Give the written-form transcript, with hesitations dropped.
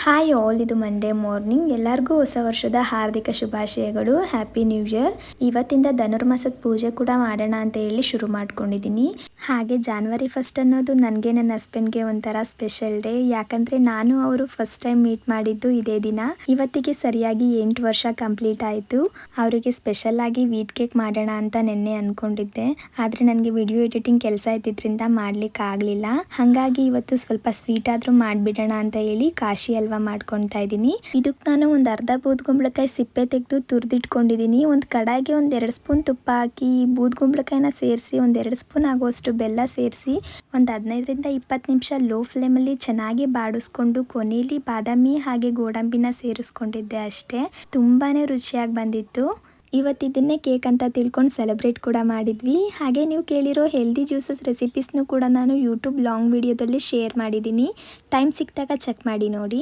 Hi all, ಇದು Monday morning. ಎಲ್ಲರಿಗೂ ಹೊಸ ವರ್ಷದ ಹಾರ್ದಿಕ ಶುಭಾಶಯಗಳು. Happy new year. ಇವತ್ತಿಂದ ಧನುರ್ಮಾಸದ ಪೂಜೆ ಕೂಡ ಮಾಡೋಣ ಅಂತ ಹೇಳಿ ಶುರು ಮಾಡ್ಕೊಂಡಿದ್ದೀನಿ. ಹಾಗೆ ಜಾನ್ವರಿ 1 ಅನ್ನೋದು ನನಗೆ ನನ್ನ ಹಸ್ಬೆಂಡ್ಗೆ ಒಂಥರ ಸ್ಪೆಷಲ್ ಡೇ. ಯಾಕಂದರೆ ನಾನು ಅವರು ಫಸ್ಟ್ ಟೈಮ್ ಮೀಟ್ ಮಾಡಿದ್ದು ಇದೇ ದಿನ. ಇವತ್ತಿಗೆ ಸರಿಯಾಗಿ 8 ವರ್ಷ ಕಂಪ್ಲೀಟ್ ಆಯಿತು. ಅವರಿಗೆ ಸ್ಪೆಷಲ್ ಆಗಿ ವೀಟ್ ಕೇಕ್ ಮಾಡೋಣ ಅಂತ ನೆನ್ನೆ ಅಂದ್ಕೊಂಡಿದ್ದೆ. ಆದರೆ ನನಗೆ ವಿಡಿಯೋ ಎಡಿಟಿಂಗ್ ಕೆಲಸ ಇದ್ದಿದ್ದರಿಂದ ಮಾಡ್ಲಿಕ್ಕೆ ಆಗಲಿಲ್ಲ. ಹಾಗಾಗಿ ಇವತ್ತು ಸ್ವಲ್ಪ ಸ್ವೀಟ್ ಆದರೂ ಮಾಡಿಬಿಡೋಣ ಅಂತ ಹೇಳಿ ಕಾಶಿ ಹಲ್ವಾ ಮಾಡ್ಕೊತಾ ಇದ್ದೀನಿ. ಇದಕ್ಕೆ ನಾನು ಒಂದು ಅರ್ಧ ಬೂದ್ಗುಂಬಳಕಾಯಿ ಸಿಪ್ಪೆ ತೆಗೆದು ತುರಿದಿಟ್ಕೊಂಡಿದ್ದೀನಿ. ಒಂದು ಕಡಾಯಿಗೆ ಒಂದು 2 ಸ್ಪೂನ್ ತುಪ್ಪ ಹಾಕಿ ಬೂದ್ಗುಂಬಳಕಾಯಿನ ಸೇರಿಸಿ ಒಂದು 2 ಸ್ಪೂನ್ ಆಗುವಷ್ಟು ಬೆಲ್ಲ ಸೇರಿಸಿ ಒಂದು 15ರಿಂದ 20 ನಿಮಿಷ ಲೋ ಫ್ಲೇಮಲ್ಲಿ ಚೆನ್ನಾಗಿ ಬಾಡಿಸ್ಕೊಂಡು ಕೊನೆಯಲ್ಲಿ ಬಾದಾಮಿ ಹಾಗೆ ಗೋಡಂಬಿನ ಸೇರಿಸ್ಕೊಂಡಿದ್ದೆ ಅಷ್ಟೇ. ತುಂಬಾ ರುಚಿಯಾಗಿ ಬಂದಿತ್ತು. ಇವತ್ತಿದ್ದನ್ನೇ ಕೇಕ್ ಅಂತ ತಿಳ್ಕೊಂಡು ಸೆಲೆಬ್ರೇಟ್ ಕೂಡ ಮಾಡಿದ್ವಿ. ಹಾಗೆ ನೀವು ಕೇಳಿರೋ ಹೆಲ್ದಿ ಜ್ಯೂಸಸ್ ರೆಸಿಪೀಸ್ನು ಕೂಡ ನಾನು ಯೂಟ್ಯೂಬ್ ಲಾಂಗ್ ವಿಡಿಯೋದಲ್ಲಿ ಶೇರ್ ಮಾಡಿದ್ದೀನಿ. ಟೈಮ್ ಸಿಕ್ಕಿದಾಗ ಚೆಕ್ ಮಾಡಿ ನೋಡಿ.